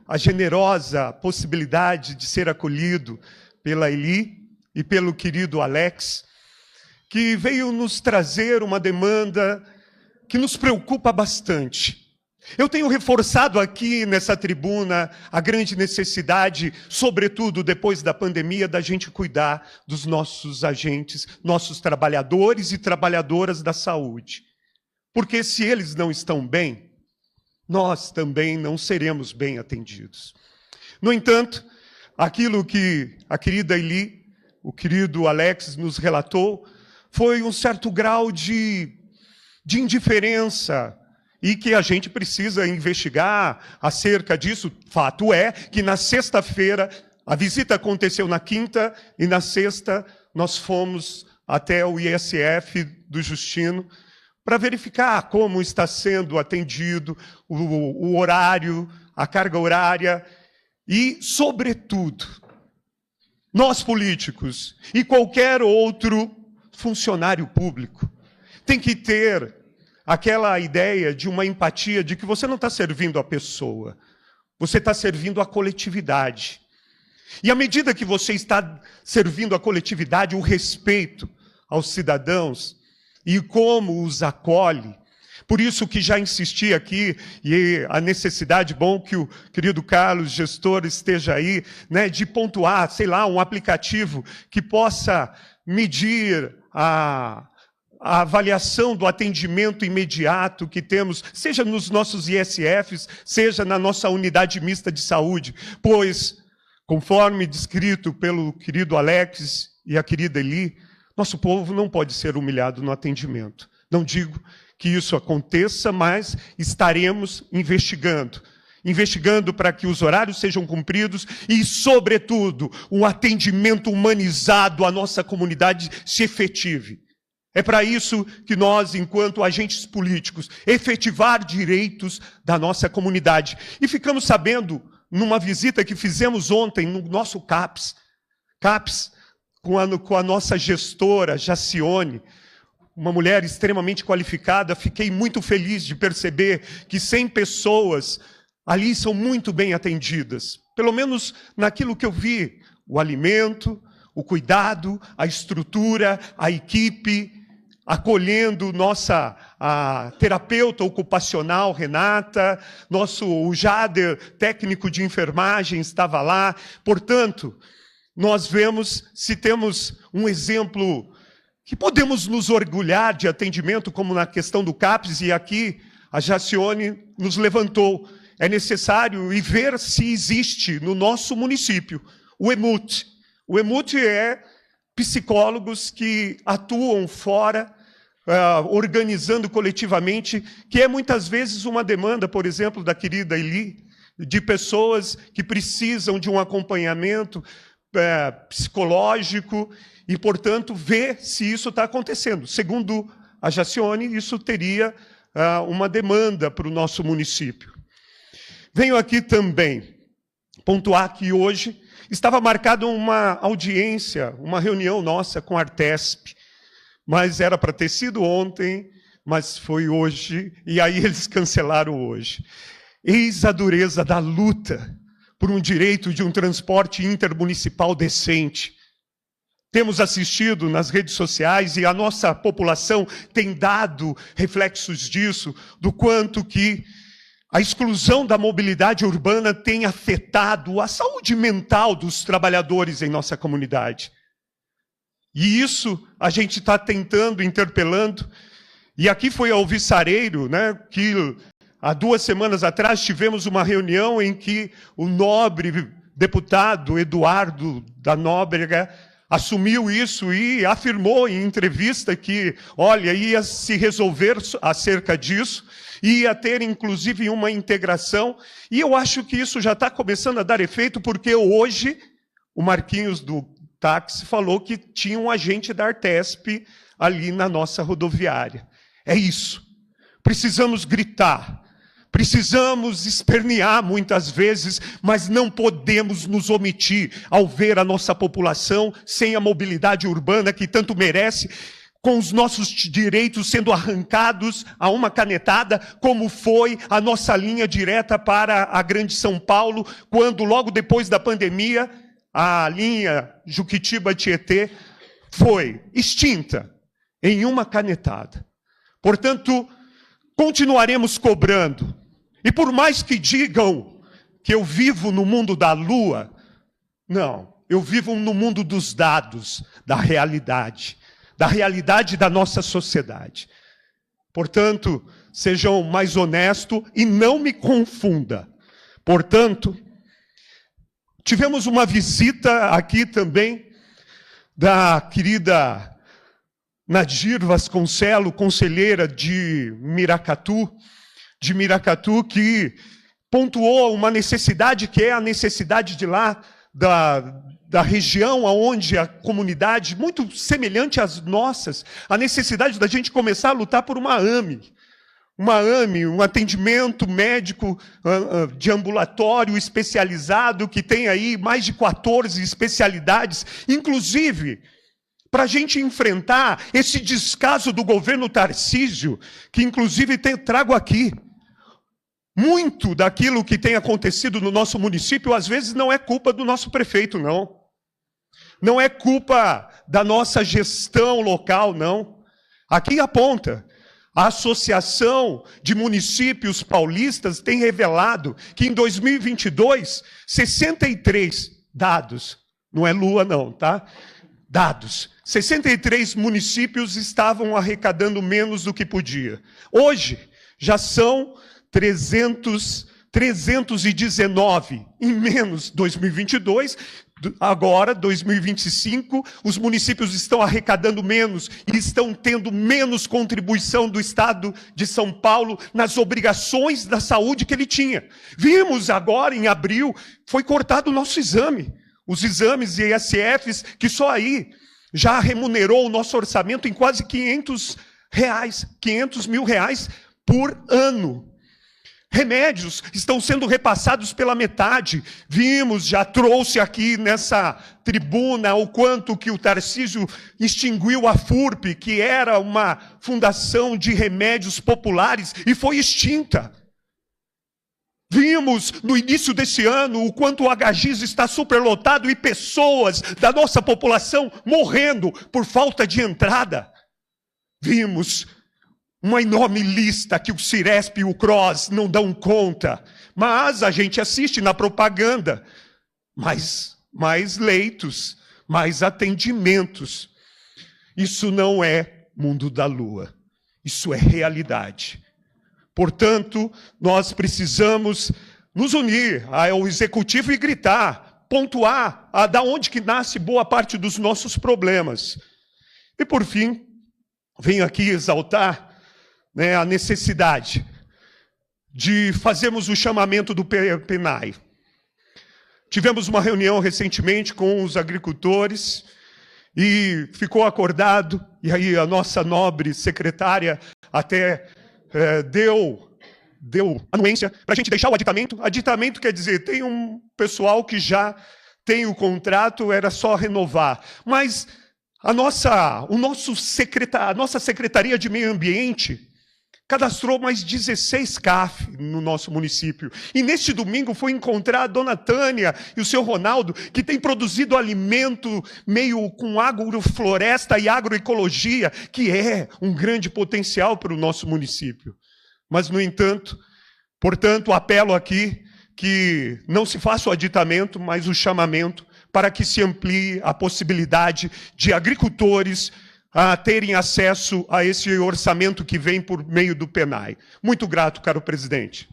a generosa possibilidade de ser acolhido pela Eli e pelo querido Alex, que veio nos trazer uma demanda que nos preocupa bastante. Eu tenho reforçado aqui nessa tribuna a grande necessidade, sobretudo depois da pandemia, da gente cuidar dos nossos agentes, nossos trabalhadores e trabalhadoras da saúde. Porque se eles não estão bem, nós também não seremos bem atendidos. No entanto, aquilo que a querida Eli, o querido Alex nos relatou, foi um certo grau de indiferença e que a gente precisa investigar acerca disso. Fato é que na sexta-feira, a visita aconteceu na quinta e na sexta nós fomos até o ISF do Justino para verificar como está sendo atendido, o horário, a carga horária e, sobretudo, nós políticos e qualquer outro funcionário público tem que ter aquela ideia de uma empatia de que você não está servindo a pessoa, você está servindo a coletividade. E à medida que você está servindo a coletividade, o respeito aos cidadãos e como os acolhe, por isso que já insisti aqui, e a necessidade, bom que o querido Carlos, gestor, esteja aí, né, de pontuar, sei lá, um aplicativo que possa medir a avaliação do atendimento imediato que temos, seja nos nossos ISFs, seja na nossa unidade mista de saúde, pois, conforme descrito pelo querido Alex e a querida Eli, nosso povo não pode ser humilhado no atendimento. Não digo que isso aconteça, mas estaremos investigando para que os horários sejam cumpridos e, sobretudo, o atendimento humanizado à nossa comunidade se efetive. É para isso que nós, enquanto agentes políticos, efetivar direitos da nossa comunidade. E ficamos sabendo, numa visita que fizemos ontem no nosso CAPS com a nossa gestora, Jacione, uma mulher extremamente qualificada, fiquei muito feliz de perceber que 100 pessoas ali são muito bem atendidas. Pelo menos naquilo que eu vi, o alimento, o cuidado, a estrutura, a equipe, acolhendo a terapeuta ocupacional, Renata, o Jader, técnico de enfermagem, estava lá. Portanto, nós vemos, se temos um exemplo que podemos nos orgulhar de atendimento, como na questão do CAPS, e aqui a Jacione nos levantou. É necessário ir ver se existe no nosso município o EMUT. O EMUT é psicólogos que atuam fora, organizando coletivamente, que é muitas vezes uma demanda, por exemplo, da querida Eli, de pessoas que precisam de um acompanhamento psicológico e, portanto, ver se isso está acontecendo. Segundo a Jacione, isso teria uma demanda para o nosso município. Venho aqui também pontuar que hoje estava marcada uma audiência, uma reunião nossa com a Artesp, mas era para ter sido ontem, mas foi hoje, e aí eles cancelaram hoje. Eis a dureza da luta por um direito de um transporte intermunicipal decente. Temos assistido nas redes sociais e a nossa população tem dado reflexos disso, do quanto que a exclusão da mobilidade urbana tem afetado a saúde mental dos trabalhadores em nossa comunidade. E isso a gente está tentando, interpelando. E aqui foi ao Viçareiro, né, que há 2 semanas atrás tivemos uma reunião em que o nobre deputado Eduardo da Nóbrega assumiu isso e afirmou em entrevista que, olha, ia se resolver acerca disso, ia ter, inclusive, uma integração. E eu acho que isso já está começando a dar efeito, porque hoje o Marquinhos do táxi falou que tinha um agente da Artesp ali na nossa rodoviária. É isso. Precisamos gritar. Precisamos espernear muitas vezes, mas não podemos nos omitir ao ver a nossa população sem a mobilidade urbana que tanto merece, com os nossos direitos sendo arrancados a uma canetada, como foi a nossa linha direta para a Grande São Paulo, quando logo depois da pandemia, a linha Juquitiba-Tietê foi extinta em uma canetada. Portanto, continuaremos cobrando. E por mais que digam que eu vivo no mundo da lua, não, eu vivo no mundo dos dados, da realidade da nossa sociedade. Portanto, sejam mais honestos e não me confunda. Portanto, tivemos uma visita aqui também da querida Nadir Vasconcelos, conselheira de Miracatu, que pontuou uma necessidade que é a necessidade de lá, da região onde a comunidade, muito semelhante às nossas, a necessidade da gente começar a lutar por uma AME, um atendimento médico de ambulatório especializado, que tem aí mais de 14 especialidades, inclusive para a gente enfrentar esse descaso do governo Tarcísio, que inclusive trago aqui. Muito daquilo que tem acontecido no nosso município, às vezes, não é culpa do nosso prefeito, não. Não é culpa da nossa gestão local, não. Aqui aponta, a Associação de Municípios Paulistas tem revelado que em 2022, 63 dados, não é lua não, tá? Dados. 63 municípios estavam arrecadando menos do que podia. Hoje, já são 319 em menos 2022, agora 2025, os municípios estão arrecadando menos e estão tendo menos contribuição do Estado de São Paulo nas obrigações da saúde que ele tinha. Vimos agora, em abril, foi cortado o nosso exame, os exames e ISFs, que só aí já remunerou o nosso orçamento em quase R$500 mil por ano. Remédios estão sendo repassados pela metade. Vimos, já trouxe aqui nessa tribuna o quanto que o Tarcísio extinguiu a FURP, que era uma fundação de remédios populares, e foi extinta. Vimos no início desse ano o quanto o HGIS está superlotado e pessoas da nossa população morrendo por falta de entrada. Vimos uma enorme lista que o Ciresp e o CROSS não dão conta. Mas a gente assiste na propaganda. Mais leitos, mais atendimentos. Isso não é mundo da lua. Isso é realidade. Portanto, nós precisamos nos unir ao executivo e gritar, pontuar da onde que nasce boa parte dos nossos problemas. E por fim, venho aqui exaltar a necessidade de fazermos o chamamento do PNAE. Tivemos uma reunião recentemente com os agricultores e ficou acordado, e aí a nossa nobre secretária até deu anuência para a gente deixar o aditamento. Aditamento quer dizer, tem um pessoal que já tem o contrato, era só renovar. Mas a nossa Secretaria de Meio Ambiente cadastrou mais 16 CAF no nosso município. E neste domingo foi encontrar a dona Tânia e o seu Ronaldo, que tem produzido alimento meio com agrofloresta e agroecologia, que é um grande potencial para o nosso município. Mas, no entanto, portanto, apelo aqui que não se faça o aditamento, mas o chamamento para que se amplie a possibilidade de agricultores a terem acesso a esse orçamento que vem por meio do PNAE. Muito grato, caro presidente.